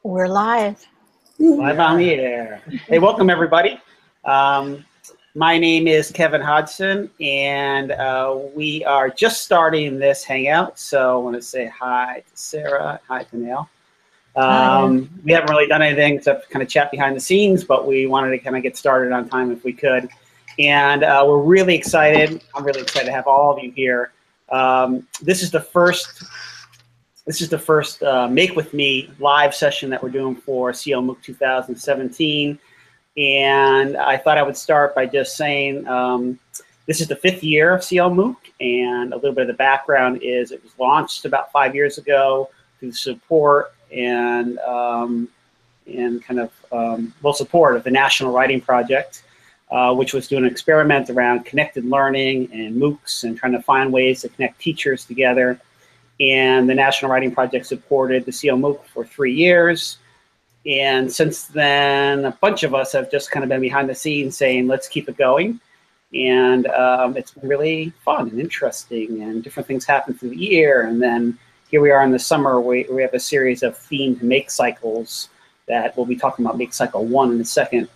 We're live. Live on the air. Hey, welcome everybody. My name is Kevin Hodgson, and we are just starting this Hangout. So I want to say hi to Sarah, hi to Neil. We haven't really done anything except kind of chat behind the scenes, but we wanted to kind of get started on time if we could. And we're really excited. I'm really excited to have all of you here. This is the first Make With Me live session that we're doing for CLMOOC 2017. And I thought I would start by just saying this is the 5th year of CLMOOC, and a little bit of the background is it was launched about 5 years ago through support and support of the National Writing Project, which was doing an experiment around connected learning and MOOCs and trying to find ways to connect teachers together. And the National Writing Project supported the CLMOOC for 3 years. And since then, a bunch of us have just kind of been behind the scenes saying, let's keep it going. And it's been really fun and interesting, and different things happen through the year. And then here we are in the summer, we have a series of themed make cycles that we'll be talking about Make Cycle 1 in a second,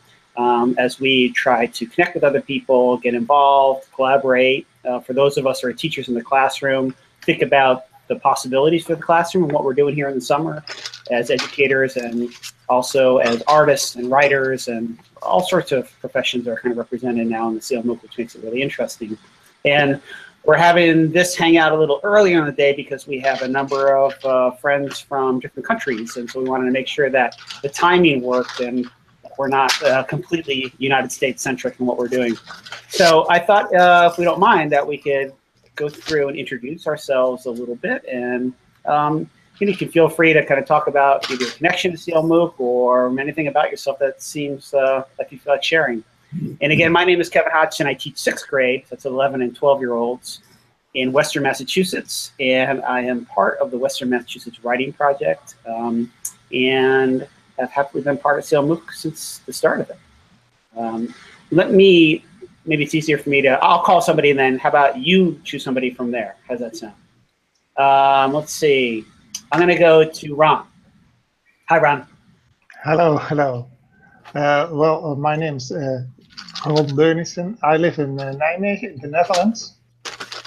as we try to connect with other people, get involved, collaborate. For those of us who are teachers in the classroom, think about the possibilities for the classroom and what we're doing here in the summer as educators, and also as artists and writers, and all sorts of professions are kind of represented now in the CLMOOC, which makes it really interesting. And we're having this hangout a little earlier in the day because we have a number of friends from different countries, and so we wanted to make sure that the timing worked and we're not completely United States centric in what we're doing. So I thought, if we don't mind, that we could go through and introduce ourselves a little bit, and you can feel free to kind of talk about either your connection to CLMOOC or anything about yourself that seems like you feel like sharing. And again, my name is Kevin Hodgson. I teach 6th grade, that's 11 and 12-year-olds in Western Massachusetts, and I am part of the Western Massachusetts Writing Project, and have happily been part of CLMOOC since the start of it. Maybe it's easier for me to, I'll call somebody, and then how about you choose somebody from there? How's that sound? Let's see. I'm going to go to Ron. Hi, Ron. Hello. Well, my name's Ron Beunissen. I live in Nijmegen, in the Netherlands.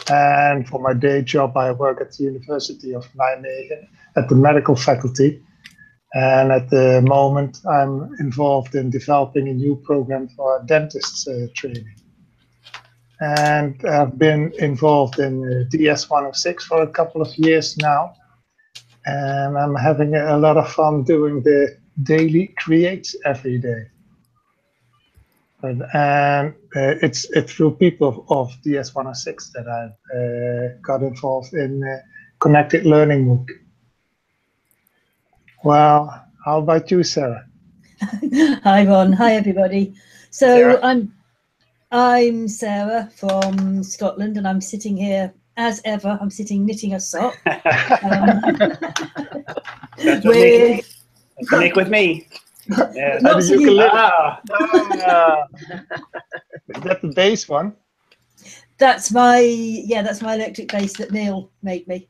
And for my day job, I work at the University of Nijmegen at the medical faculty. And at the moment, I'm involved in developing a new program for dentists training. And I've been involved in DS-106 for a couple of years now. And I'm having a lot of fun doing the daily creates every day. And it's through people of DS-106 that I've got involved in Connected Learning MOOC. Well, how about you, Sarah? Hi, Ron. Hi, everybody. So Sarah. I'm Sarah from Scotland, and I'm sitting here, as ever, I'm sitting knitting a sock. That's what make with me. Yeah. Lots of Is that the bass one? That's my electric bass that Neil made me.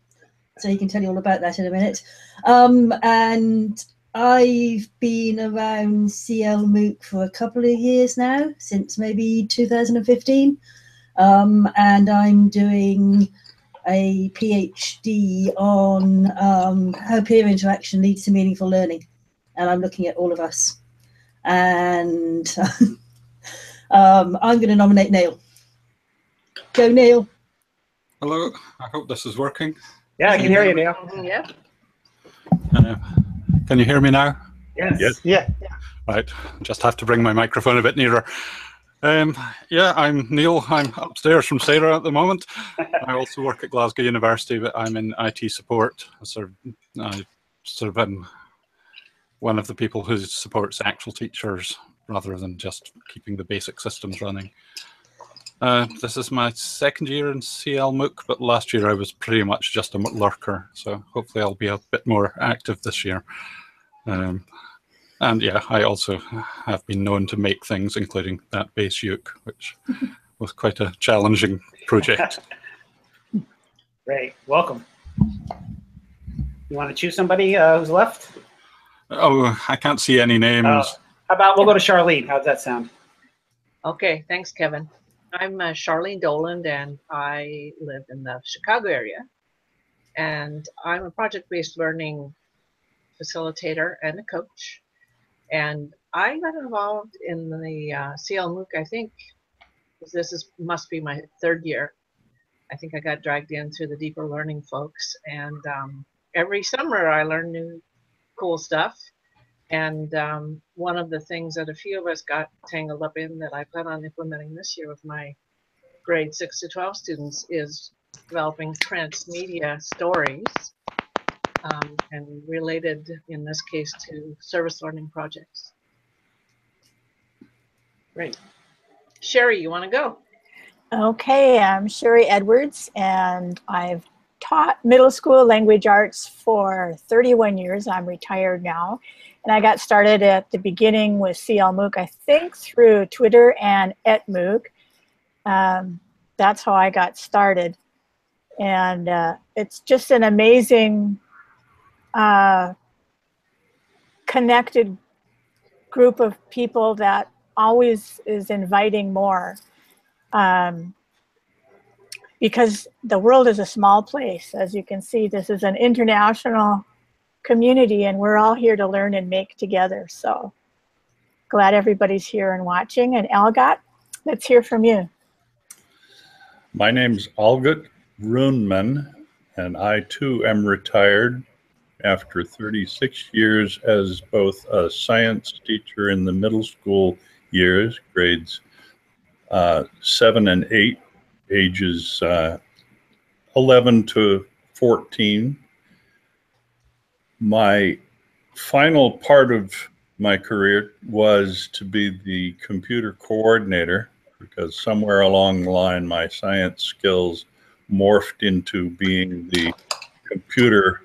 So he can tell you all about that in a minute. And I've been around CLMOOC for a couple of years now, since maybe 2015. And I'm doing a PhD on how peer interaction leads to meaningful learning. And I'm looking at all of us. And I'm going to nominate Neil. Go, Neil. Hello, I hope this is working. Yeah, I can hear you, Neil. Yeah. Can you hear me now? Yes. Yeah. Right, just have to bring my microphone a bit nearer. Yeah, I'm Neil. I'm upstairs from Sarah at the moment. I also work at Glasgow University, but I'm in IT support. I am one of the people who supports actual teachers rather than just keeping the basic systems running. This is my 2nd year in CLMOOC, but last year I was pretty much just a lurker, so hopefully I'll be a bit more active this year. And yeah, I also have been known to make things, including that bass uke, which was quite a challenging project. Great, welcome. You want to choose somebody who's left? Oh, I can't see any names. How about we'll go to Charlene? How's that sound? Okay, thanks, Kevin. I'm Charlene Doland, and I live in the Chicago area. And I'm a project-based learning facilitator and a coach. And I got involved in the CLMOOC, I think must be my 3rd year. I think I got dragged in through the deeper learning folks. And every summer I learn new cool stuff. And one of the things that a few of us got tangled up in that I plan on implementing this year with my grade 6 to 12 students is developing transmedia stories and related, in this case, to service learning projects. Great. Sherry, you want to go? Okay, I'm Sherry Edwards, and I've taught middle school language arts for 31 years. I'm retired now. And I got started at the beginning with CLMOOC, I think through Twitter and @MOOC. That's how I got started. And it's just an amazing connected group of people that always is inviting more. Because the world is a small place. As you can see, this is an international community, and we're all here to learn and make together. So glad everybody's here and watching. And Algot, let's hear from you. My name's Algot Runman, and I too am retired after 36 years as both a science teacher in the middle school years, grades 7 and 8, ages 11 to 14. My final part of my career was to be the computer coordinator, because somewhere along the line my science skills morphed into being the computer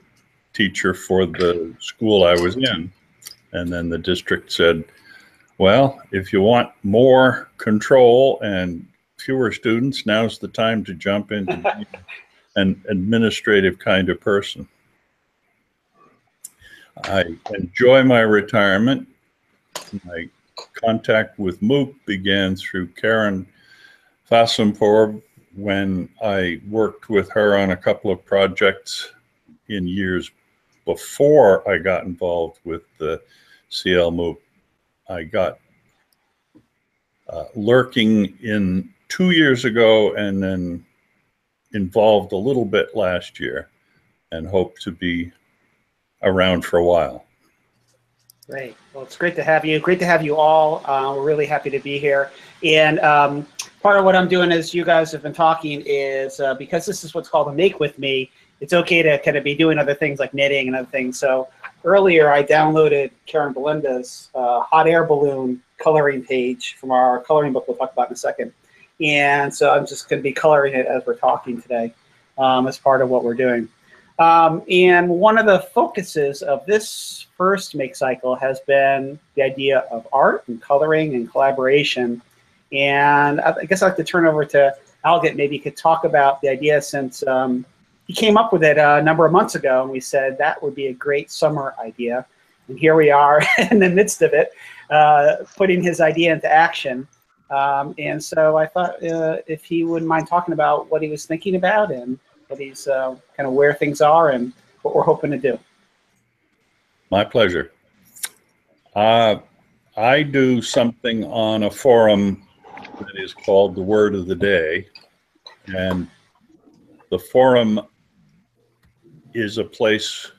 teacher for the school I was in. And then the district said, well, if you want more control and fewer students, now's the time to jump into being an administrative kind of person. I enjoy my retirement. My contact with MOOC began through Karen Fassenpour when I worked with her on a couple of projects in years before I got involved with the CLMOOC. I got lurking in 2 years ago and then involved a little bit last year, and hope to be around for a while. Great. Well, it's great to have you. Great to have you all. We're really happy to be here. And part of what I'm doing, as you guys have been talking, is because this is what's called a Make With Me, it's okay to kind of be doing other things like knitting and other things. So earlier I downloaded Karen Belinda's hot air balloon coloring page from our coloring book we'll talk about in a second. And so I'm just going to be coloring it as we're talking today as part of what we're doing. And one of the focuses of this first Make cycle has been the idea of art and coloring and collaboration. And I guess I'd like to turn over to Algot. Maybe you could talk about the idea, since he came up with it a number of months ago, and we said that would be a great summer idea. And here we are in the midst of it, putting his idea into action. And so I thought if he wouldn't mind talking about what he was thinking about and what he's kind of where things are and what we're hoping to do. My pleasure. I do something on a forum that is called the Word of the Day, and the forum is a place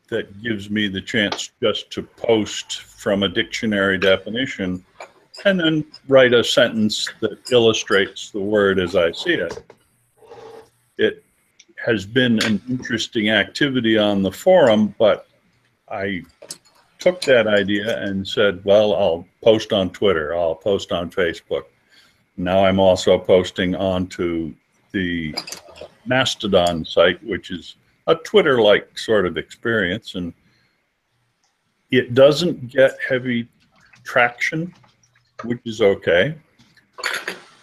that gives me the chance just to post from a dictionary definition and then write a sentence that illustrates the word as I see it. It has been an interesting activity on the forum, but I took that idea and said, well, I'll post on Twitter, I'll post on Facebook. Now I'm also posting onto the Mastodon site, which is a Twitter-like sort of experience, and it doesn't get heavy traction, which is okay.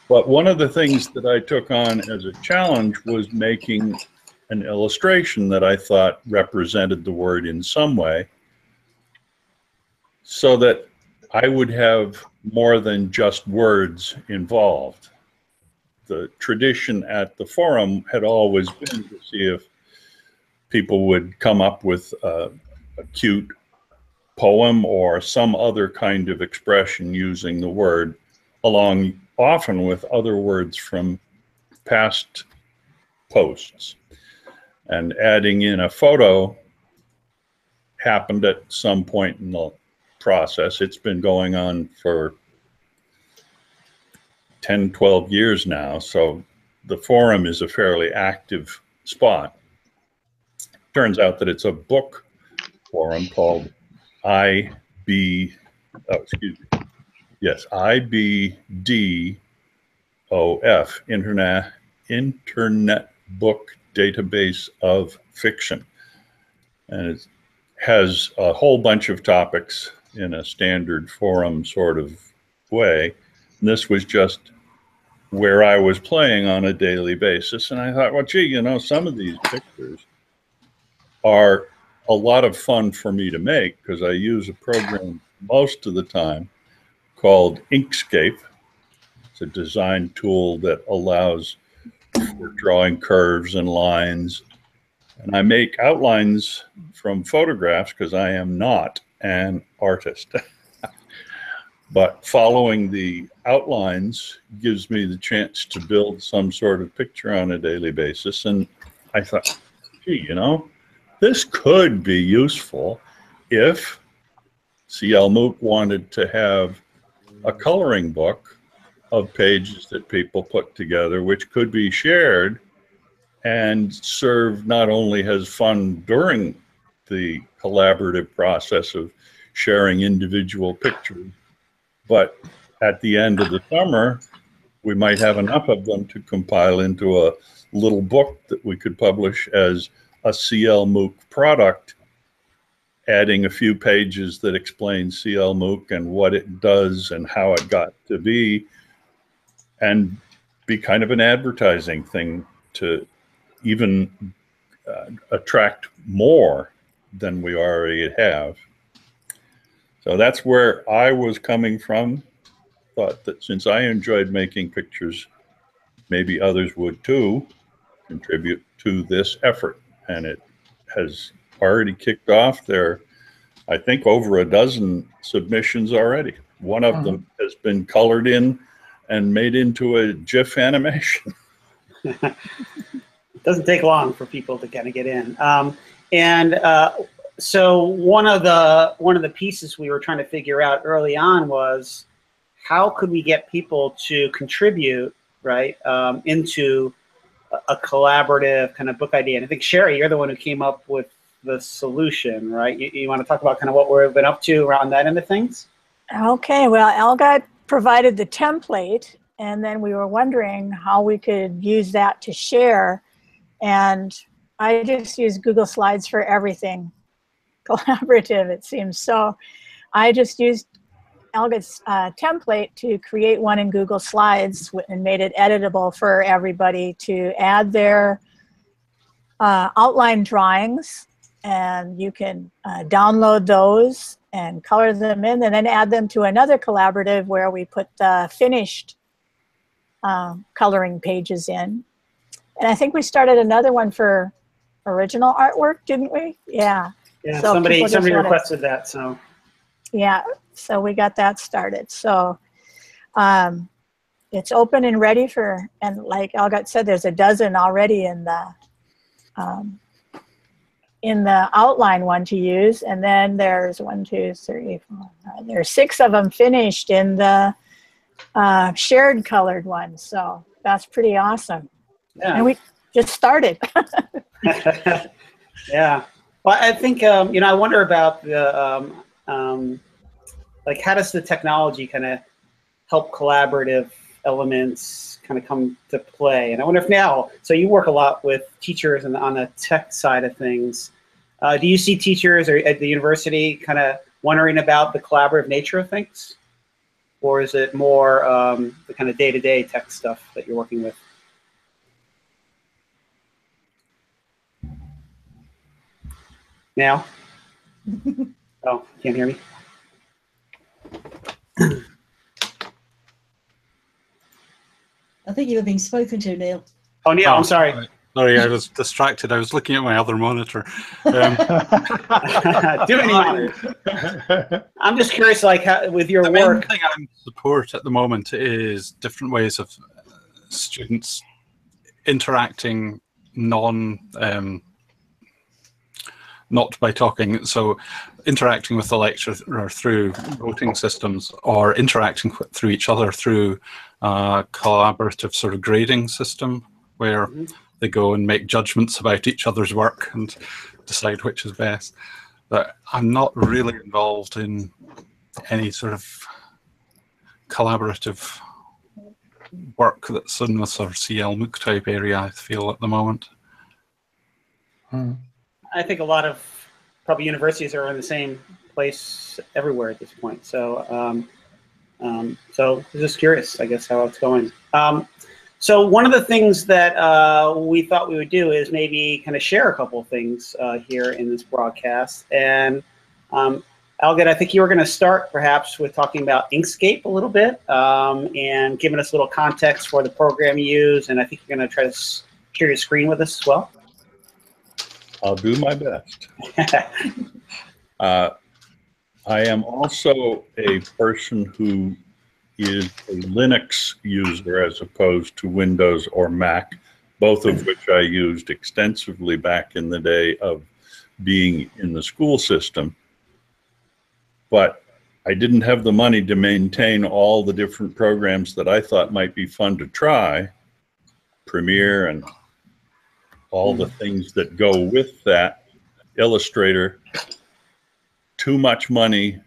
But one of the things that I took on as a challenge was making an illustration that I thought represented the word in some way. so that I would have more than just words involved. The tradition at the forum had always been to see if people would come up with a cute poem or some other kind of expression using the word, along often with other words from past posts. And adding in a photo happened at some point in the process. It's been going on for 10, 12 years now, so the forum is a fairly active spot. Turns out that it's a book forum called IBDOF, Internet Book Database of Fiction. And it has a whole bunch of topics in a standard forum sort of way. And this was just where I was playing on a daily basis. And I thought, well, gee, you know, some of these pictures are a lot of fun for me to make because I use a program most of the time called Inkscape. It's a design tool that allows for drawing curves and lines. And I make outlines from photographs because I am not an artist. But following the outlines gives me the chance to build some sort of picture on a daily basis. And I thought, gee, you know, this could be useful if CLMOOC wanted to have a coloring book of pages that people put together, which could be shared and serve not only as fun during the collaborative process of sharing individual pictures, but at the end of the summer, we might have enough of them to compile into a little book that we could publish as a CLMOOC product, adding a few pages that explain CLMOOC and what it does and how it got to be, and be kind of an advertising thing to even attract more than we already have. So that's where I was coming from. Thought that since I enjoyed making pictures, maybe others would too contribute to this effort. And it has already kicked off. There, I think, over a dozen submissions already. One of them has been colored in and made into a GIF animation. It doesn't take long for people to kind of get in. So one of the pieces we were trying to figure out early on was how could we get people to contribute, right, into a collaborative kind of book idea. And I think, Sherry, you're the one who came up with the solution, right? You want to talk about kind of what we've been up to around that end of things? Okay, well, Elga provided the template, and then we were wondering how we could use that to share. And I just use Google Slides for everything collaborative, it seems. So I just used Elga's template to create one in Google Slides and made it editable for everybody to add their outline drawings. And you can download those and color them in and then add them to another collaborative where we put the finished coloring pages in. And I think we started another one for original artwork, didn't we? Yeah. Yeah, so somebody requested that, so. Yeah, so we got that started. So it's open and ready for, and like Elga said, there's a dozen already in the outline one to use, and then there's 1, 2, 3, 4, 5, there's 6 of them finished in the shared colored one. So that's pretty awesome. Yeah. And we just started. Yeah. Well, I think, you know, I wonder about the, like, how does the technology kind of help collaborative elements kind of come to play? And I wonder if now, so you work a lot with teachers and on the tech side of things. Do you see teachers or at the university kind of wondering about the collaborative nature of things? Or is it more the kind of day-to-day tech stuff that you're working with? Now? Oh, can't hear me? think you were being spoken to, Neil. Oh, Neil, I'm Oh, sorry. right. Sorry, I was distracted. I was looking at my other monitor. Do any honors. I'm just curious, like, how, with your The main work. thing I support at the moment is different ways of students interacting not by talking, so interacting with the lecturer through voting systems, or interacting through each other through a collaborative sort of grading system where they go and make judgments about each other's work and decide which is best. But I'm not really involved in any sort of collaborative work that's in this sort of CLMOOC type area, I feel, at the moment. I think a lot of probably universities are in the same place everywhere at this point. So, so just curious, I guess, how it's going. So one of the things that we thought we would do is maybe kind of share a couple of things here in this broadcast. And Algid, I think you were going to start perhaps with talking about Inkscape a little bit and giving us a little context for the program you use. And I think you're going to try to share your screen with us as well. I'll do my best. I am also a person who is a Linux user as opposed to Windows or Mac, both of which I used extensively back in the day of being in the school system. But I didn't have the money to maintain all the different programs that I thought might be fun to try, Premiere and all the things that go with that, Illustrator. Too much money,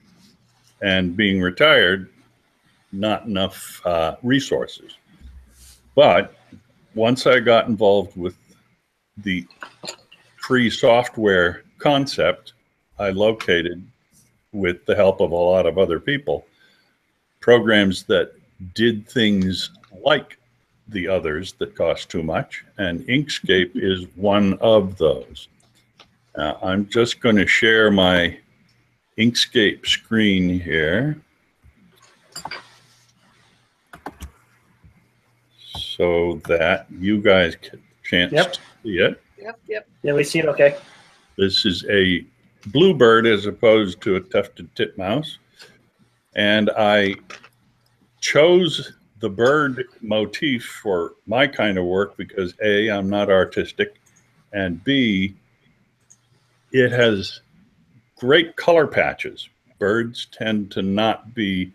and being retired, not enough resources. But once I got involved with the free software concept, I located, with the help of a lot of other people, programs that did things like the others that cost too much, and Inkscape is one of those. I'm just going to share my Inkscape screen here so that you guys get a chance to see it. Yep. Yeah, we see it okay. This is a bluebird as opposed to a tufted titmouse. And I chose the bird motif for my kind of work because A, I'm not artistic, and B, it has great color patches. Birds tend to not be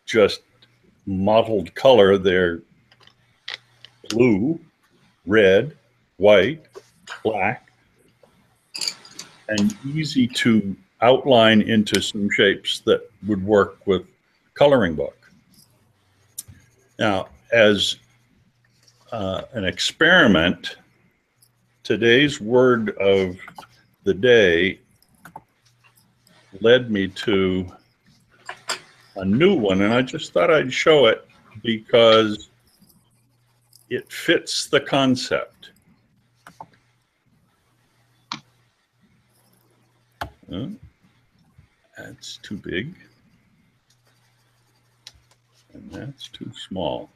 just mottled color. They're blue, red, white, black, and easy to outline into some shapes that would work with coloring book. Now, as an experiment, today's word of the day led me to a new one, and I just thought I'd show it because it fits the concept. Oh, that's too big, and that's too small.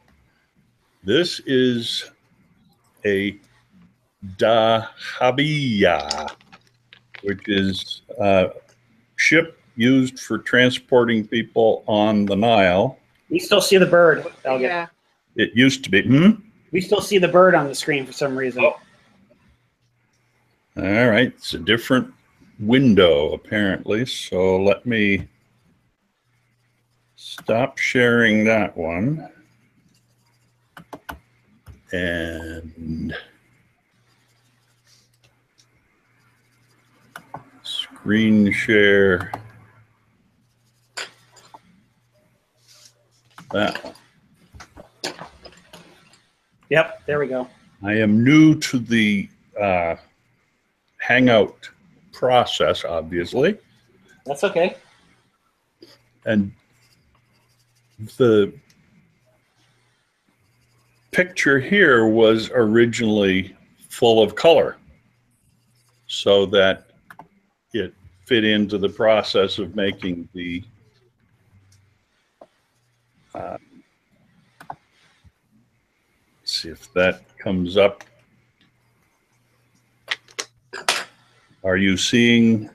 This is a dahabiya, which is a ship used for transporting people on the Nile. We still see the bird, Algid. Yeah. It used to be. We still see the bird on the screen for some reason. Oh. All right, it's a different window apparently, so let me stop sharing that one and screen share that one. Yep, there we go. I am new to the Hangout process, obviously. That's okay. And the picture here was originally full of color so that it fit into the process of making the see if that comes up. Are you seeing?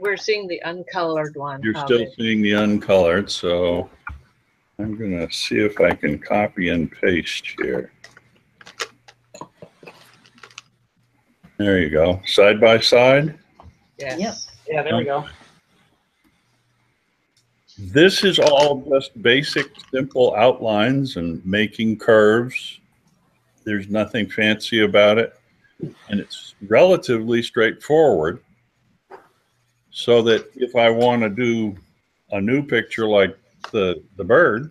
We're seeing the uncolored one. You're of still it. seeing the uncolored, so I'm going to see if I can copy and paste here. There you go. Side by side. Yes. Yep. Yeah, there we go. This is all just basic, simple outlines and making curves. There's nothing fancy about it. And it's relatively straightforward. So that if I want to do a new picture like the bird,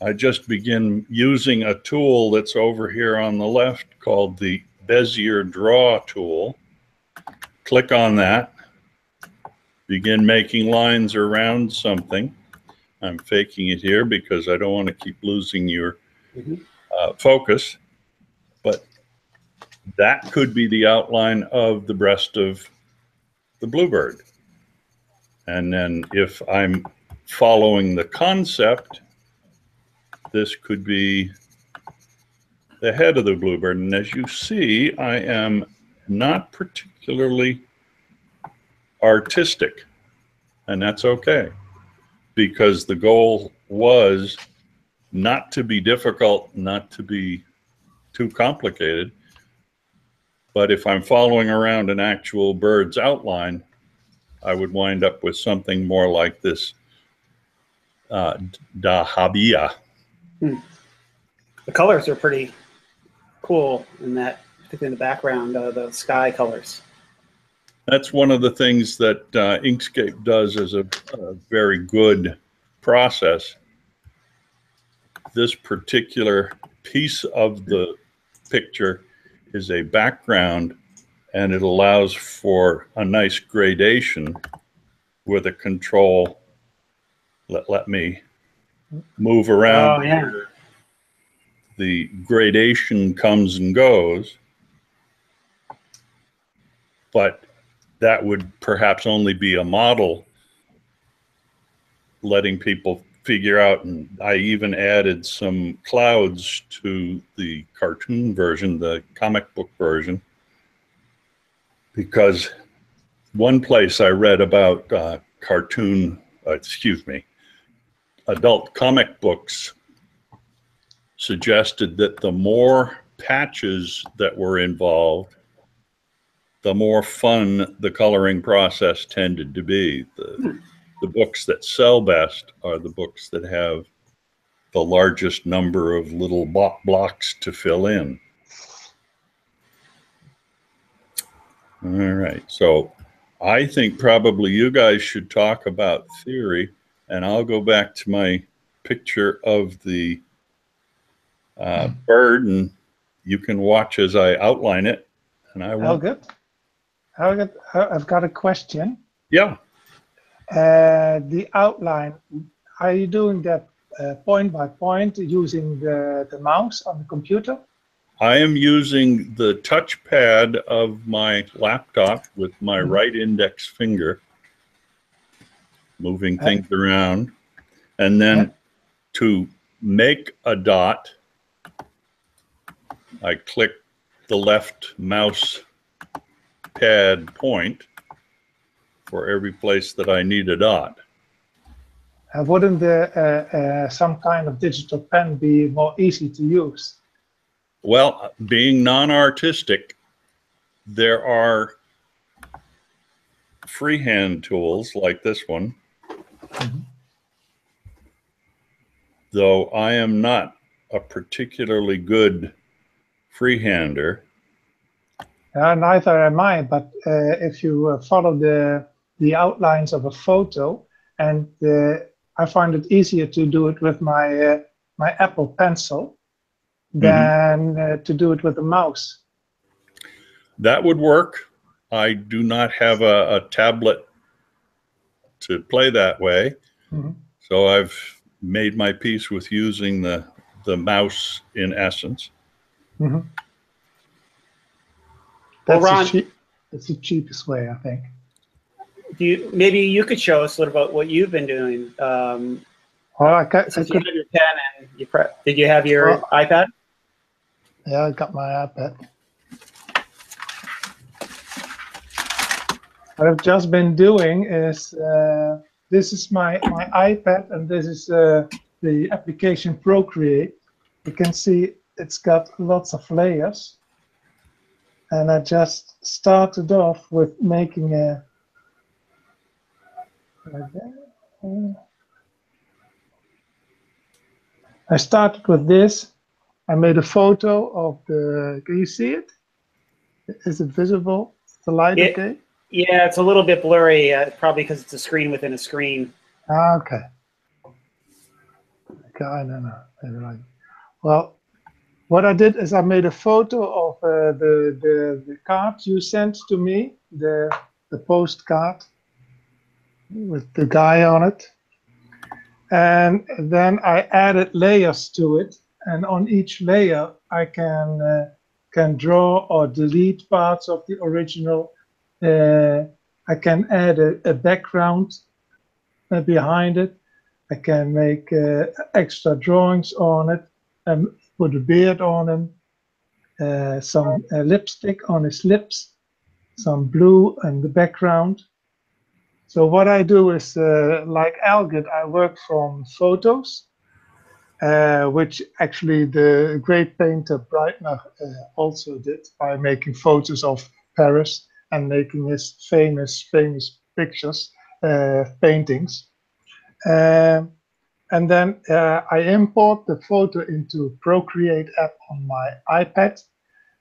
I just begin using a tool that's over here on the left called the Bezier Draw tool. Click on that. Begin making lines around something. I'm faking it here because I don't want to keep losing your focus. But that could be the outline of the breast of the bluebird. And then if I'm following the concept, this could be the head of the bluebird. And as you see, I am not particularly artistic, and that's okay, because the goal was not to be difficult, not to be too complicated. But if I'm following around an actual bird's outline, I would wind up with something more like this dahabia. The colors are pretty cool in that, particularly in the background, the sky colors. That's one of the things that Inkscape does as a very good process. This particular piece of the picture is a background, and it allows for a nice gradation with a control. Let me move around. Oh, yeah. The gradation comes and goes, but that would perhaps only be a model, letting people figure out. And I even added some clouds to the cartoon version, the comic book version, because one place I read about adult comic books suggested that the more patches that were involved, the more fun the coloring process tended to be. The books that sell best are the books that have the largest number of little blocks to fill in. All right, so I think probably you guys should talk about theory, and I'll go back to my picture of the bird, and you can watch as I outline it. And I will. I've got a question. Yeah. The outline, are you doing that point by point using the mouse on the computer? I am using the touchpad of my laptop with my right index finger, moving things around. And then to make a dot, I click the left mouse pad point for every place that I need a dot. Wouldn't some kind of digital pen be more easy to use? Well, being non-artistic, there are freehand tools like this one. Though I am not a particularly good freehander. Neither am I, but if you follow the outlines of a photo, and I find it easier to do it with my my Apple Pencil than to do it with a mouse. That would work. I do not have a tablet to play that way, so I've made my peace with using the mouse in essence. That's, well, Ron, that's the cheapest way, I think. Maybe you could show us a little about what you've been doing Well, I could, Since you have your pen and did you have your iPad? Yeah, I got my iPad. What I've just been doing is, this is my iPad, and this is the application Procreate. You can see it's got lots of layers. And I just started off with making a, I started with this. I made a photo of the, can you see it? Is it visible? Is the light okay? Yeah, it's a little bit blurry, probably because it's a screen within a screen. Okay. Okay, I don't know. Well, what I did is I made a photo of the card you sent to me, the postcard with the guy on it. And then I added layers to it. And on each layer, I can draw or delete parts of the original. I can add a background behind it. I can make extra drawings on it and put a beard on him, some lipstick on his lips, some blue in the background. So what I do is, like Algid, I work from photos, which actually the great painter Breitner also did by making photos of Paris and making his famous pictures, paintings. And then I import the photo into Procreate app on my iPad.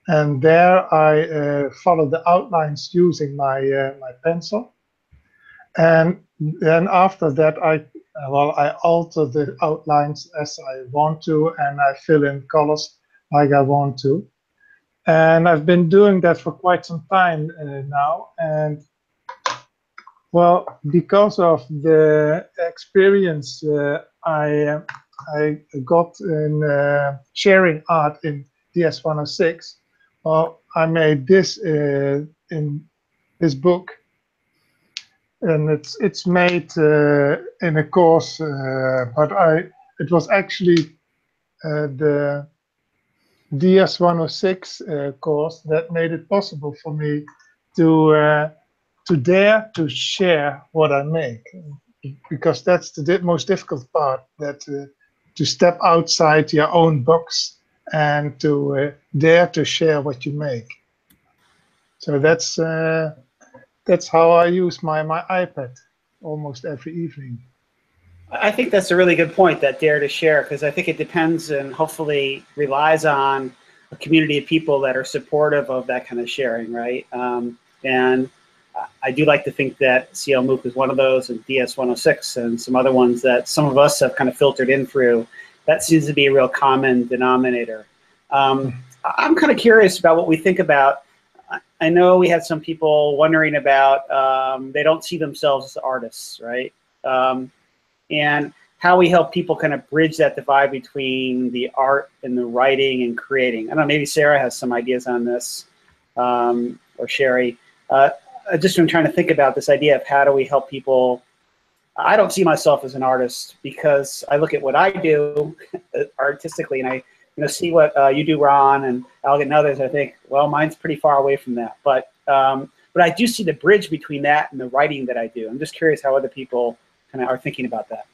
And there I follow the outlines using my, my pencil. And then after that, I alter the outlines as I want to, and I fill in colors like I want to. And I've been doing that for quite some time now. And well, because of the experience I got in sharing art in DS106, well, I made this in this book. And it's made in a course, but it was actually the DS106 course that made it possible for me to dare to share what I make, because that's the most difficult part, that to step outside your own box and to dare to share what you make. So that's how I use my iPad almost every evening. I think that's a really good point, that dare to share, because I think it depends and hopefully relies on a community of people that are supportive of that kind of sharing, right? And I do like to think that CLMOOC is one of those, and DS106 and some other ones that some of us have kind of filtered in through. That seems to be a real common denominator. I'm kind of curious about what we think about. I know we had some people wondering about, they don't see themselves as artists, right? And how we help people kind of bridge that divide between the art and the writing and creating. I don't know, maybe Sarah has some ideas on this, or Sherry. I just been trying to think about this idea of how do we help people. I don't see myself as an artist because I look at what I do artistically, and I see what you do, Ron, and Algid and others. I think, well, mine's pretty far away from that. But I do see the bridge between that and the writing that I do. I'm just curious how other people kind of are thinking about that.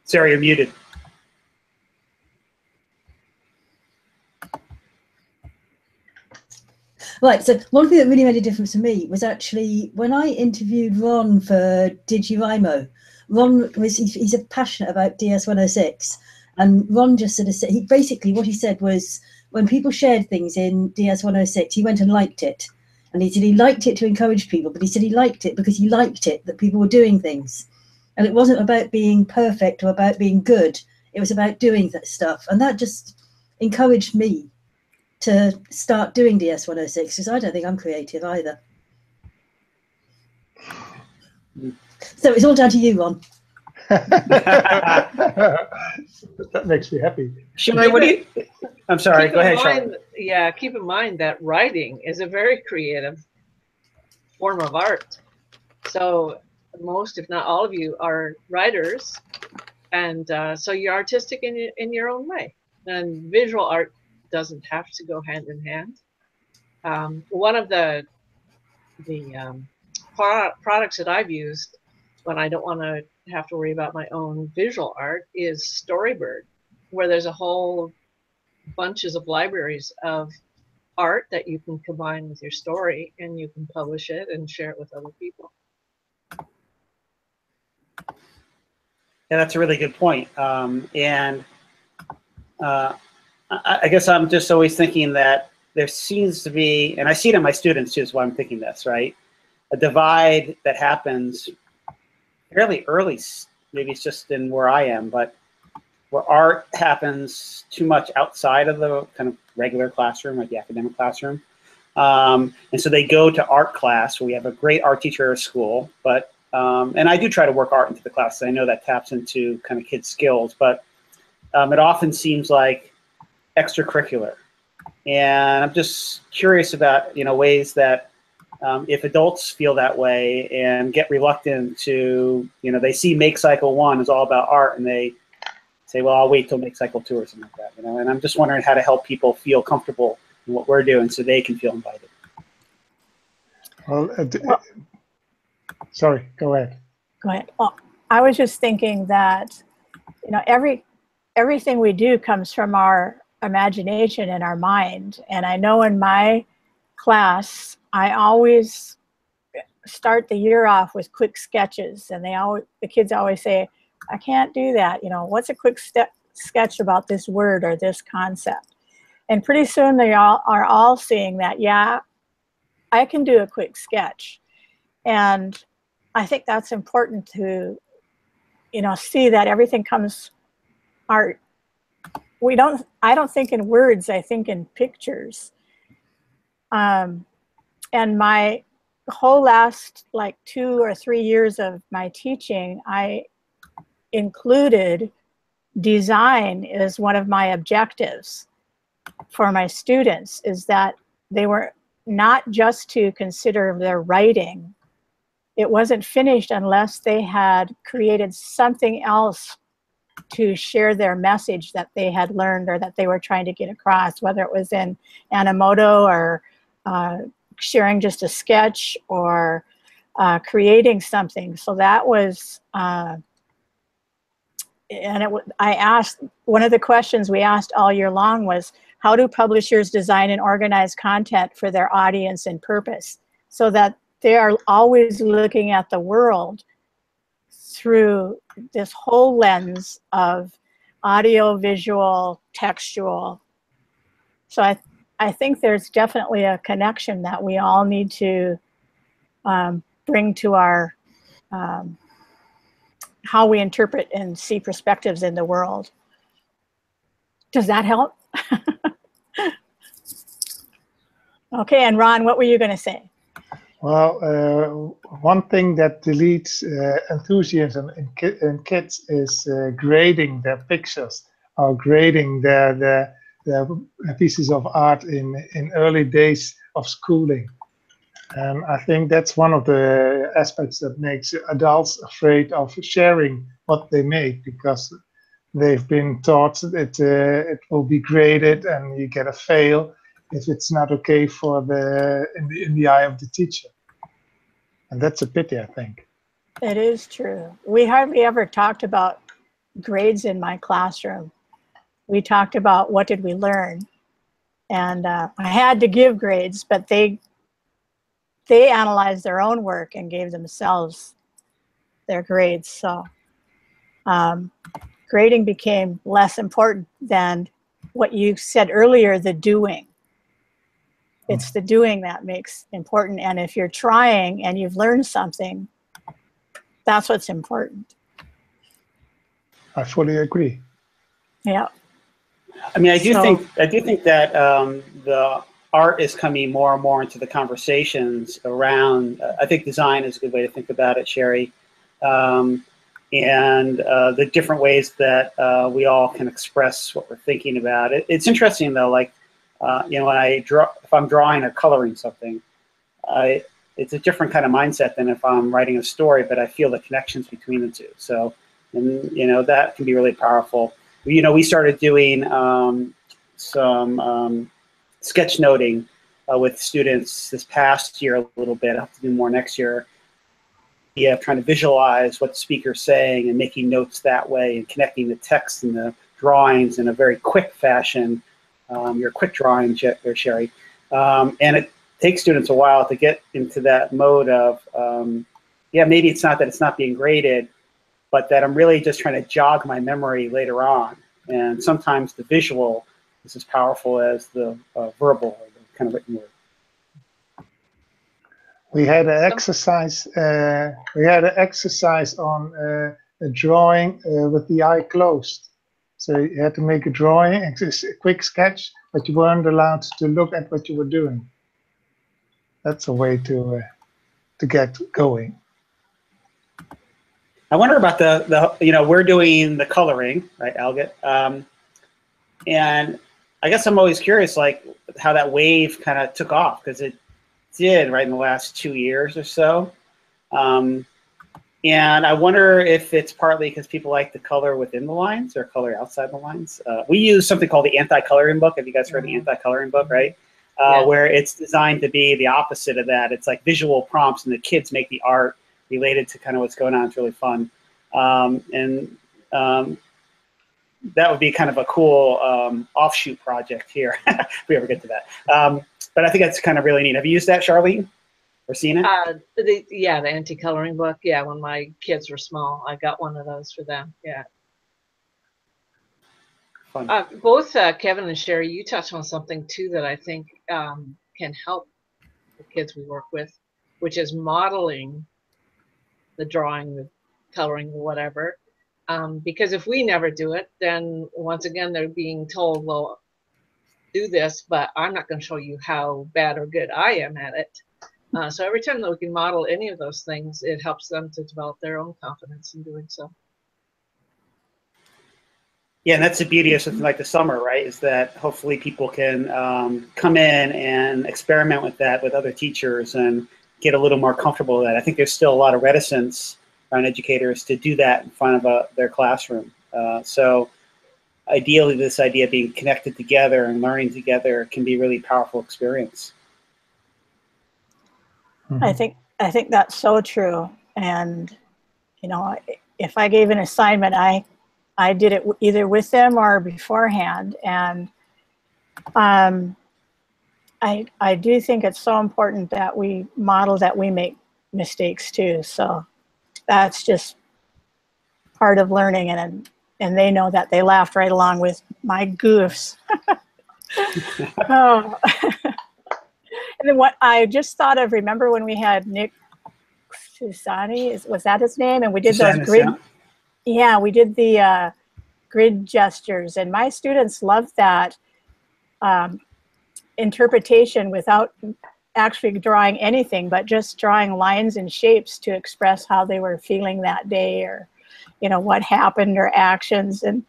Sarah, you're muted. Right, so one thing that really made a difference to me was actually when I interviewed Ron for DigiRimo. Ron he's passionate about DS106, and Ron just sort of said, what he said was, when people shared things in DS106, he went and liked it. And he said he liked it to encourage people, but he said he liked it because he liked it that people were doing things. And it wasn't about being perfect or about being good. It was about doing that stuff. And that just encouraged me to start doing DS106, because I don't think I'm creative either. So it's all down to you, Ron. That makes me happy. Sherry, what do you? I'm sorry. Go ahead, Sherry. Yeah, keep in mind that writing is a very creative form of art. So most, if not all of you, are writers, and so you're artistic in your own way. And visual art doesn't have to go hand in hand. One of the products that I've used when I don't want to have to worry about my own visual art is Storybird, where there's a whole bunches of libraries of art that you can combine with your story, and you can publish it and share it with other people. Yeah, that's a really good point. I guess I'm just always thinking that there seems to be, and I see it in my students too, is why I'm thinking this, right? A divide that happens fairly early, maybe it's just in where I am, but where art happens too much outside of the kind of regular classroom, like the academic classroom. And so they go to art class, where we have a great art teacher at school, but, and I do try to work art into the class, so I know that taps into kind of kids' skills, but it often seems like extracurricular. And I'm just curious about, ways that if adults feel that way and get reluctant to, they see Make Cycle 1 is all about art, and they say, well, I'll wait till Make Cycle 2 or something like that, and I'm just wondering how to help people feel comfortable in what we're doing so they can feel invited. Well, sorry, go ahead. Go ahead. Well, I was just thinking that, everything we do comes from our imagination and our mind. And I know in my class, I always start the year off with quick sketches, and the kids always say, I can't do that. What's a quick sketch about this word or this concept? And pretty soon they are all seeing that, yeah, I can do a quick sketch. And I think that's important to, see that everything comes art. I don't think in words, I think in pictures. And my whole last 2 or 3 years of my teaching, I included design as one of my objectives for my students, is that they were not just to consider their writing. It wasn't finished unless they had created something else to share their message that they had learned or that they were trying to get across, whether it was in Animoto or sharing just a sketch or creating something. So that was, I asked, one of the questions we asked all year long was, how do publishers design and organize content for their audience and purpose, so that they are always looking at the world through this whole lens of audio, visual, textual. So I think there's definitely a connection that we all need to bring to our how we interpret and see perspectives in the world. Does that help? Okay, and Ron, what were you going to say? Well, one thing that deletes enthusiasm in kids is grading their pictures or grading their pieces of art in early days of schooling. And I think that's one of the aspects that makes adults afraid of sharing what they make, because they've been taught that it will be graded and you get a fail if it's not okay for in the eye of the teacher. And that's a pity, I think. It is true. We hardly ever talked about grades in my classroom. We talked about what did we learn. And I had to give grades, but they analyzed their own work and gave themselves their grades. So grading became less important than what you said earlier, the doing. It's the doing that makes important. And if you're trying and you've learned something, that's what's important. I fully agree. Yeah. I mean, I do think that the art is coming more and more into the conversations around. I think design is a good way to think about it, Sherry, and the different ways that we all can express what we're thinking about. It's interesting though, like when I draw, if I'm drawing or coloring something, it's a different kind of mindset than if I'm writing a story, but I feel the connections between the two. So, and that can be really powerful. We started doing some sketchnoting with students this past year a little bit. I'll have to do more next year. Yeah, trying to visualize what the speaker's saying and making notes that way and connecting the text and the drawings in a very quick fashion. Your quick drawing there, Sherry. And it takes students a while to get into that mode of, yeah, maybe it's not that it's not being graded, but that I'm really just trying to jog my memory later on. And sometimes the visual is as powerful as the verbal or the kind of written word. We had an exercise. On a drawing with the eye closed. So you had to make a drawing, a quick sketch, but you weren't allowed to look at what you were doing. That's a way to get going. I wonder about we're doing the coloring, right, Alget? And I guess I'm always curious, like, how that wave kind of took off, because it did, right, in the last 2 years or so. And I wonder if it's partly because people like the color within the lines or color outside the lines. We use something called the anti-coloring book. Have you guys heard the anti-coloring book, right? Yeah. Where it's designed to be the opposite of that. It's like visual prompts, and the kids make the art related to kind of what's going on. It's really fun. That would be kind of a cool offshoot project here, if we ever get to that. But I think that's kind of really neat. Have you used that, Charlene? Or seen it? The anti-coloring book. Yeah, when my kids were small, I got one of those for them. Yeah. Fun. Both Kevin and Sherry, you touched on something too that I think can help the kids we work with, which is modeling the drawing, the coloring, whatever. Because if we never do it, then once again they're being told, well, do this, but I'm not going to show you how bad or good I am at it. So every time that we can model any of those things, it helps them to develop their own confidence in doing so. Yeah, and that's the beauty of something like the summer, right? Is that hopefully people can come in and experiment with that with other teachers and get a little more comfortable with that. I think there's still a lot of reticence around educators to do that in front of their classroom. So ideally, this idea of being connected together and learning together can be a really powerful experience. I think that's so true. And if I gave an assignment, I did it either with them or beforehand. And I do think it's so important that we model that we make mistakes too. So that's just part of learning, and they know that. They laughed right along with my goofs. Oh. And then what I just thought of, remember when we had Nick Susani, was that his name? And we did those grid, yeah, we did the grid gestures, and my students loved that interpretation without actually drawing anything, but just drawing lines and shapes to express how they were feeling that day, or what happened, or actions. And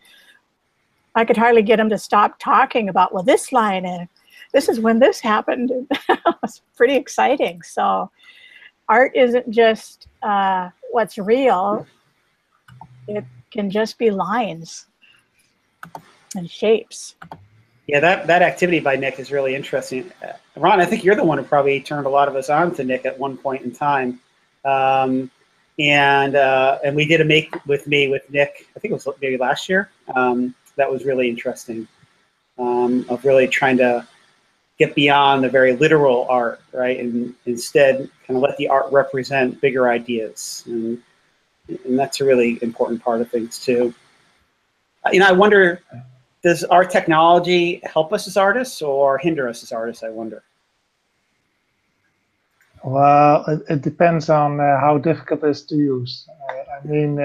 I could hardly get them to stop talking about, well, this line, and this is when this happened. It was pretty exciting. So art isn't just what's real. It can just be lines and shapes. Yeah, that activity by Nick is really interesting. Ron, I think you're the one who probably turned a lot of us on to Nick at one point in time. And we did a make with me with Nick, I think it was maybe last year. That was really interesting, of really trying to get beyond the very literal art, right? And instead kind of let the art represent bigger ideas. And that's a really important part of things too. I wonder, does our technology help us as artists or hinder us as artists, I wonder? Well, it depends on how difficult it is to use. I mean,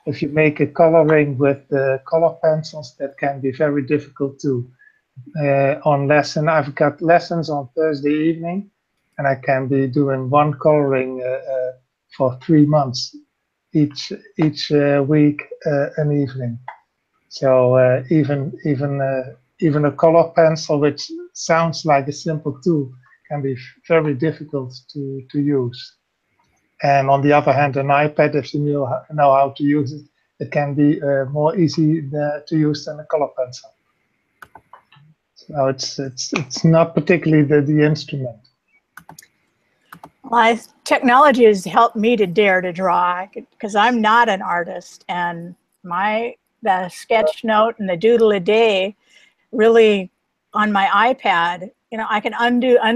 if you make a coloring with color pencils, that can be very difficult too. On lesson, I've got lessons on Thursday evening, and I can be doing one coloring for 3 months, each week an evening. So even a color pencil, which sounds like a simple tool, can be very difficult to use. And on the other hand, an iPad, if you know how to use it, it can be more easy to use than a color pencil. So it's not particularly the instrument. Well, technology has helped me to dare to draw because I'm not an artist, and the sketch note and the doodle a day really on my iPad, you know, I can undo. I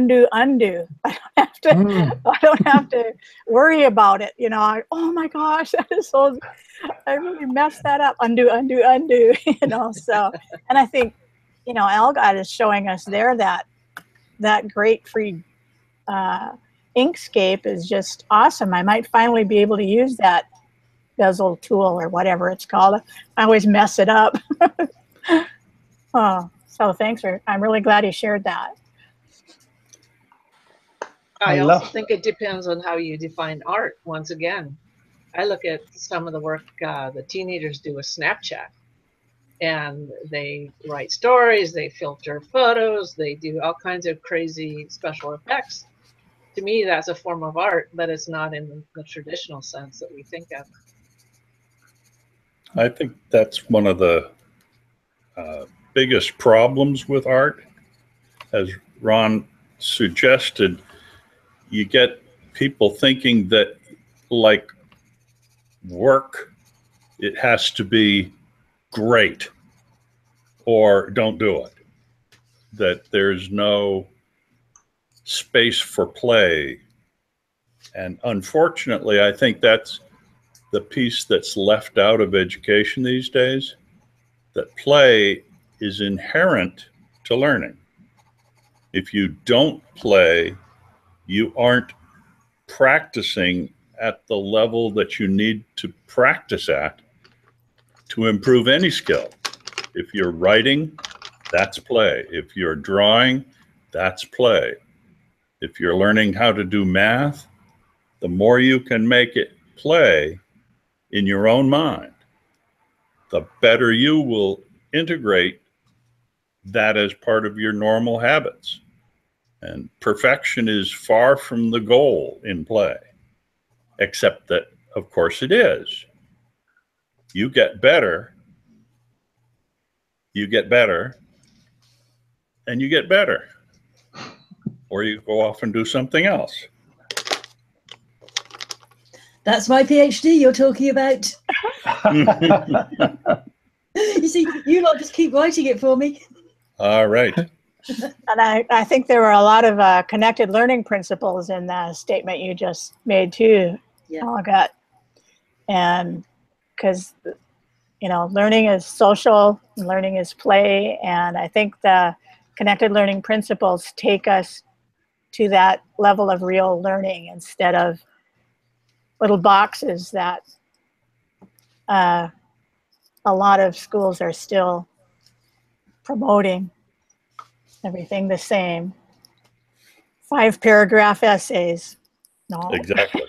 don't have to worry about it. You know, oh my gosh, that is so, I really messed that up. Undo, you know, so, and I think, you know, Algot is showing us there that great free Inkscape is just awesome. I might finally be able to use that bezel tool or whatever it's called. I always mess it up. Oh, so thanks I'm really glad you shared that. I also think it depends on how you define art. Once again, I look at some of the work the teenagers do with Snapchat, and they write stories, they filter photos, they do all kinds of crazy special effects. To me, that's a form of art, but it's not in the traditional sense that we think of. I think that's one of the biggest problems with art. As Ron suggested, you get people thinking that, like work, it has to be great or don't do it. That there's no space for play. And unfortunately, I think that's the piece that's left out of education these days, that play is inherent to learning. If you don't play, you aren't practicing at the level that you need to practice at to improve any skill. If you're writing, that's play. If you're drawing, that's play. If you're learning how to do math, the more you can make it play in your own mind, the better you will integrate that as part of your normal habits. And perfection is far from the goal in play, except that, of course, it is. You get better, and you get better, or you go off and do something else. That's my PhD you're talking about. You see, you lot just keep writing it for me. All right. And I think there were a lot of connected learning principles in the statement you just made too, Algot. And because, you know, learning is social, and learning is play, and I think the connected learning principles take us to that level of real learning instead of little boxes that a lot of schools are still promoting. Everything the same. 5-paragraph essays. No. Exactly.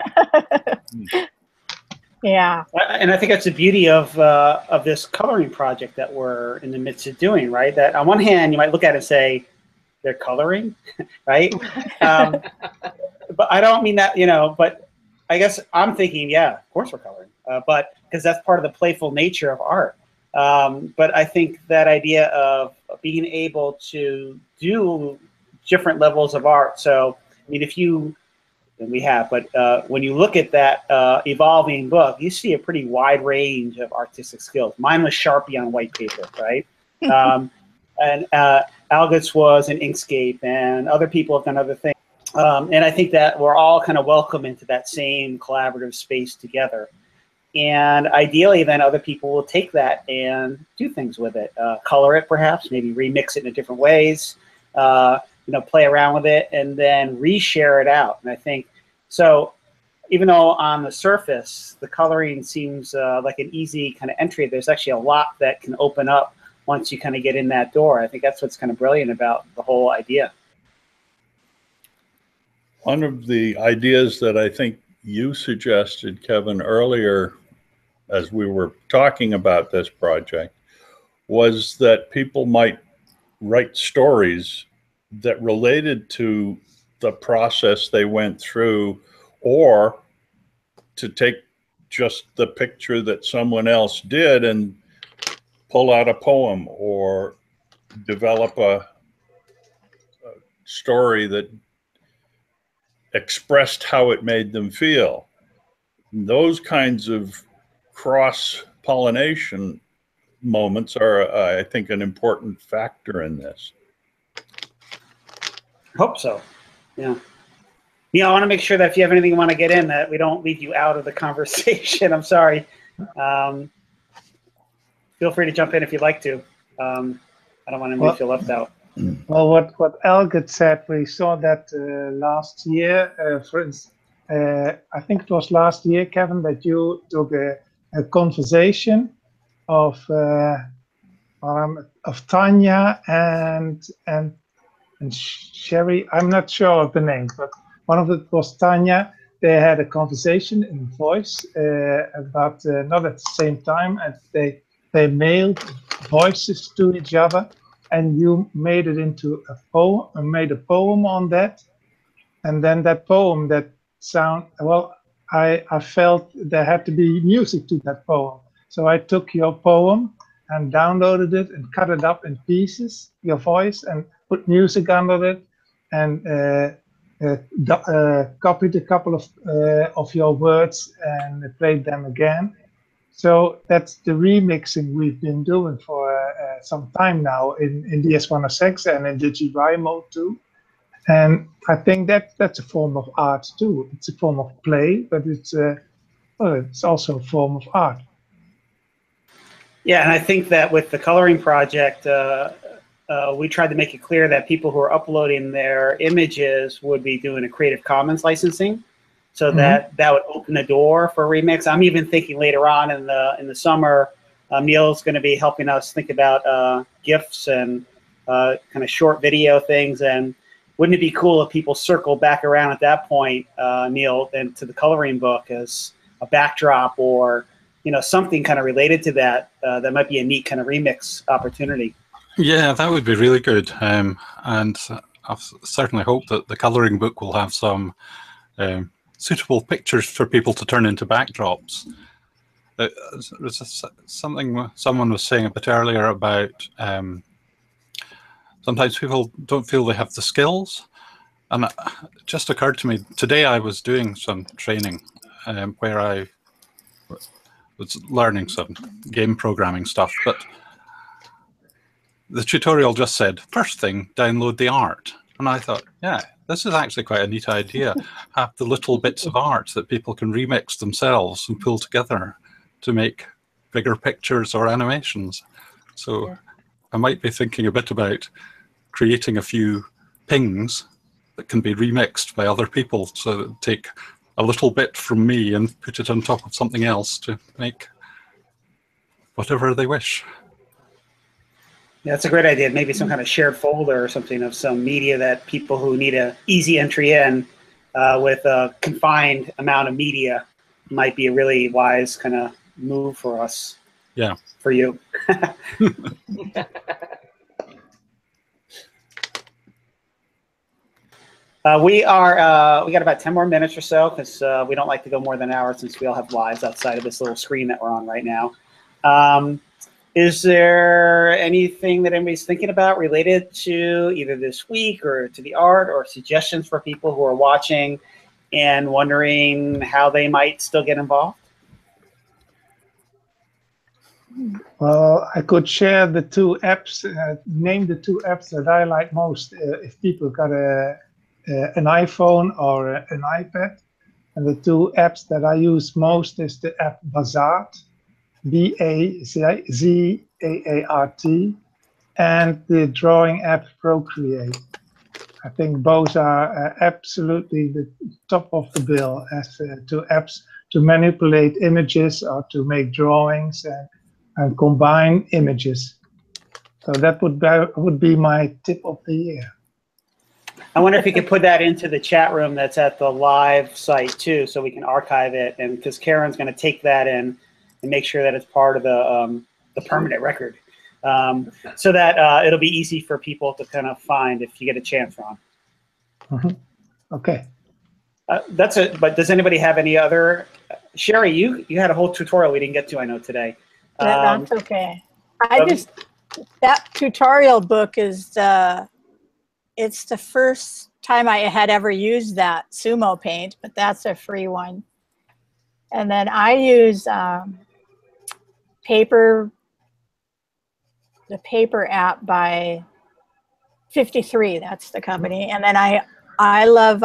Yeah. And I think that's the beauty of this coloring project that we're in the midst of doing, right? That on one hand, you might look at it and say, they're coloring, right? But I don't mean that, you know, but I guess I'm thinking, yeah, of course we're coloring, but because that's part of the playful nature of art. But I think that idea of being able to do different levels of art. So, I mean, when you look at that evolving book, you see a pretty wide range of artistic skills. Mine was Sharpie on white paper, right? And Algot's was an Inkscape, and other people have done other things. And I think that we're all kind of welcome into that same collaborative space together. And ideally, then other people will take that and do things with it, color it perhaps, maybe remix it in different ways, you know, play around with it, and then reshare it out. And I think so. Even though on the surface the coloring seems like an easy kind of entry, there's actually a lot that can open up once you kind of get in that door. I think that's what's kind of brilliant about the whole idea. One of the ideas that I think you suggested, Kevin, earlier as we were talking about this project was that people might write stories that related to the process they went through, or to take just the picture that someone else did and pull out a poem or develop a story that expressed how it made them feel. Those kinds of cross-pollination moments are, I think, an important factor in this. I hope so. Yeah. Neil, I want to make sure that if you have anything you want to get in, that we don't leave you out of the conversation. I'm sorry. Feel free to jump in if you'd like to. I don't want to make you feel left out. Well, what Elgit said, we saw that last year. For instance, I think it was last year, Kevin, that you took a conversation of Tanya and Sherry. I'm not sure of the name, but one of it was Tanya. They had a conversation in voice, but not at the same time. And they mailed voices to each other, and you made it into a poem, and made a poem on that. And then that poem, that sound, well, I felt there had to be music to that poem. So I took your poem and downloaded it and cut it up in pieces, your voice, and put music under it, and copied a couple of your words and played them again. So that's the remixing we've been doing for some time now in DS106 and in DigiRimo too. And I think that's a form of art too. It's a form of play, but it's also a form of art. Yeah, and I think that with the coloring project, we tried to make it clear that people who are uploading their images would be doing a Creative Commons licensing, so that would open the door for remix. I'm even thinking later on in the summer, Neil's going to be helping us think about GIFs and kind of short video things. And wouldn't it be cool if people circle back around at that point, Neil, and to the coloring book as a backdrop, or something kind of related to that? That might be a neat kind of remix opportunity. Yeah, that would be really good. And I certainly hope that the coloring book will have some suitable pictures for people to turn into backdrops. There's something someone was saying a bit earlier about sometimes people don't feel they have the skills. And it just occurred to me, today I was doing some training where I was learning some game programming stuff, but the tutorial just said, first thing, download the art. And I thought, yeah, this is actually quite a neat idea. Have the little bits of art that people can remix themselves and pull together to make bigger pictures or animations. So yeah. I might be thinking a bit about creating a few pings that can be remixed by other people, so that take a little bit from me and put it on top of something else to make whatever they wish. Yeah, that's a great idea. Maybe some kind of shared folder or something of some media that people who need an easy entry in with a confined amount of media might be a really wise kind of move for us. Yeah. For you. We got about 10 more minutes or so, because we don't like to go more than an hour since we all have lives outside of this little screen that we're on right now. Is there anything that anybody's thinking about related to either this week or to the art, or suggestions for people who are watching and wondering how they might still get involved? Well, I could share the two apps, name the two apps that I like most if people got an iPhone or an iPad. And the two apps that I use most is the app Bazaart, B-A-Z-A-A-R-T, and the drawing app Procreate. I think both are absolutely the top of the bill as two apps to manipulate images or to make drawings and combine images. So that would be my tip of the year. I wonder if you could put that into the chat room that's at the live site too, so we can archive it, and because Karen's going to take that in and make sure that it's part of the permanent record, so that it'll be easy for people to kind of find if you get a chance, Ron. Okay. That's it. But does anybody have any other? Sherry, you had a whole tutorial we didn't get to, I know, today. That's okay. That tutorial book is it's the first time I had ever used that Sumo Paint, but that's a free one. And then I use the paper app by 53. That's the company. And then I love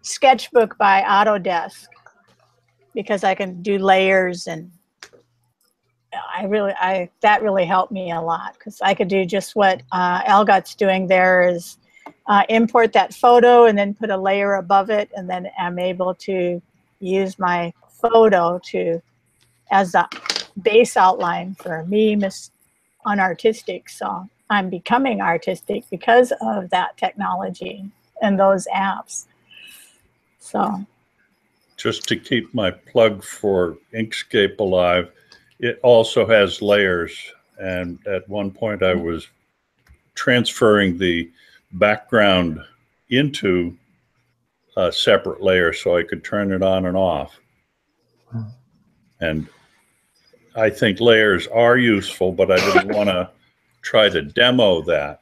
Sketchbook by Autodesk because I can do layers, and that really helped me a lot because I could do just what Elgot's doing there is import that photo and then put a layer above it, and then I'm able to use my photo as a base outline for me, Miss Unartistic. So I'm becoming artistic because of that technology and those apps. So just to keep my plug for Inkscape alive, it also has layers. And at one point I was transferring the background into a separate layer so I could turn it on and off. And I think layers are useful, but I didn't want to try to demo that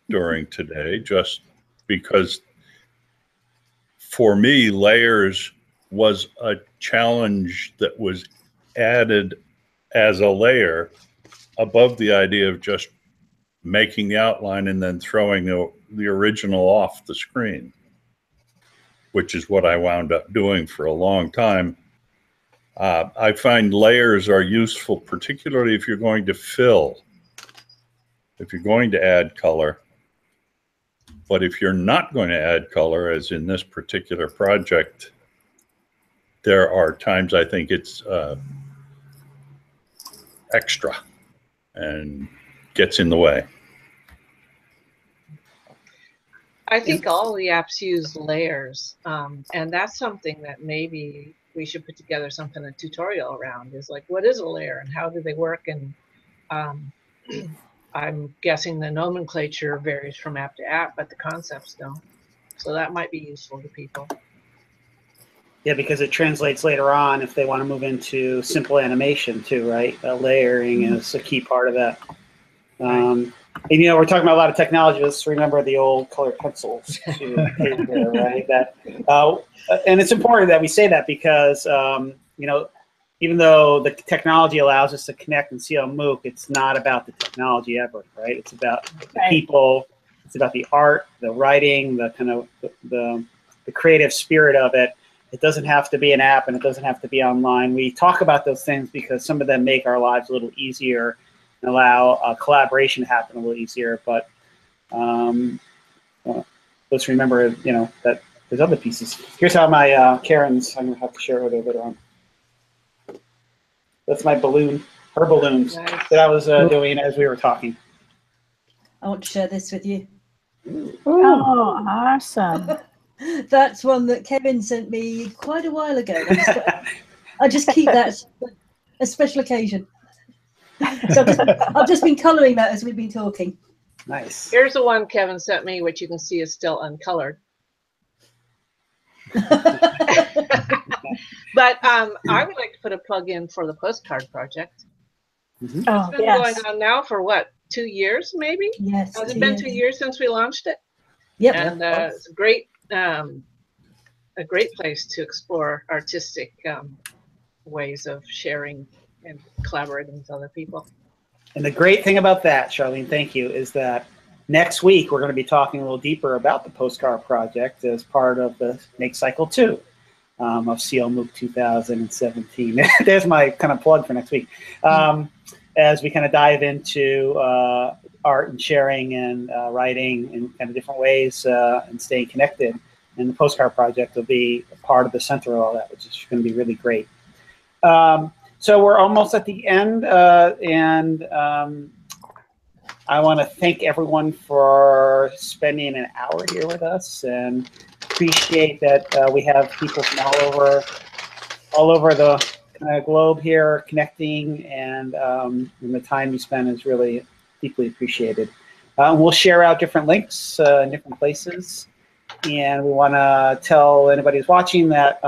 during today, just because for me, layers was a challenge that was added as a layer above the idea of just making the outline and then throwing the original off the screen, which is what I wound up doing for a long time. I find layers are useful, particularly if you're going to fill, if you're going to add color. But if you're not going to add color, as in this particular project, there are times I think it's extra and gets in the way. I think all the apps use layers, and that's something that maybe we should put together some kind of tutorial around, is like, what is a layer and how do they work? And I'm guessing the nomenclature varies from app to app, but the concepts don't. So that might be useful to people. Yeah, because it translates later on if they want to move into simple animation too, right? Layering is a key part of that. And you know, we're talking about a lot of technology. Let's remember the old colored pencils to paper, right? That, and it's important that we say that because you know, even though the technology allows us to connect in CLMOOC, it's not about the technology ever, right? It's about the people. It's about the art, the writing, the kind of the creative spirit of it. It doesn't have to be an app, and it doesn't have to be online. We talk about those things because some of them make our lives a little easier and allow collaboration to happen a little easier. But let's remember, you know, that there's other pieces. Here's how my Karen's, I'm gonna have to share with her later on. That's my balloon, her balloons that I was doing as we were talking. I want to share this with you. Oh, awesome. That's one that Kevin sent me quite a while ago. I just keep that a special occasion. So I've just been colouring that as we've been talking. Nice. Here's the one Kevin sent me, which you can see is still uncolored. But I would like to put a plug in for the postcard project. Mm-hmm. Oh, It's been going on now for what, 2 years maybe? Yes. Has it been 2 years since we launched it? Yep. And it's a great place to explore artistic ways of sharing and collaborating with other people. And the great thing about that, Charlene, thank you, is that next week we're going to be talking a little deeper about the postcard project as part of the Make Cycle 2 of CLMOOC 2017. There's my kind of plug for next week. As we kind of dive into art and sharing and writing in kind of different ways and staying connected. And the postcard project will be a part of the center of all that, which is going to be really great. So we're almost at the end, and I want to thank everyone for spending an hour here with us, and appreciate that we have people from all over the globe here connecting, and the time you spend is really deeply appreciated. We'll share out different links in different places. And we want to tell anybody who's watching that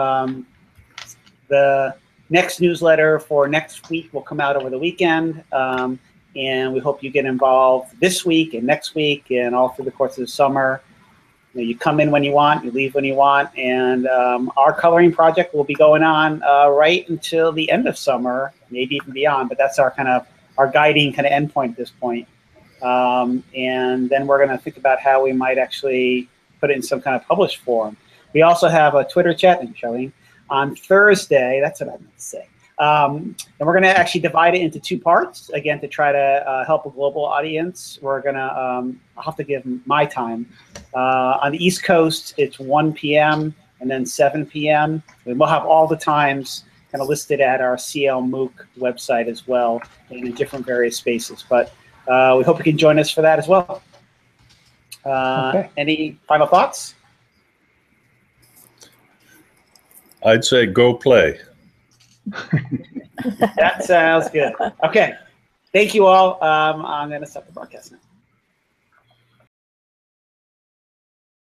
the next newsletter for next week will come out over the weekend. And we hope you get involved this week and next week and all through the course of the summer. You come in when you want, you leave when you want, and our coloring project will be going on right until the end of summer, maybe even beyond. But that's our guiding kind of endpoint at this point. And then we're going to think about how we might actually put it in some kind of published form. We also have a Twitter chat, and Charlene, on Thursday. That's what I meant to say. And we're going to actually divide it into 2 parts, again, to try to help a global audience. We're going to, I'll have to give my time. On the East Coast, it's 1 p.m. and then 7 p.m. And we'll have all the times kind of listed at our CLMOOC website as well in different various spaces. But we hope you can join us for that as well. Okay. Any final thoughts? I'd say go play. That sounds good. Okay. Thank you all. I'm going to stop the broadcast now.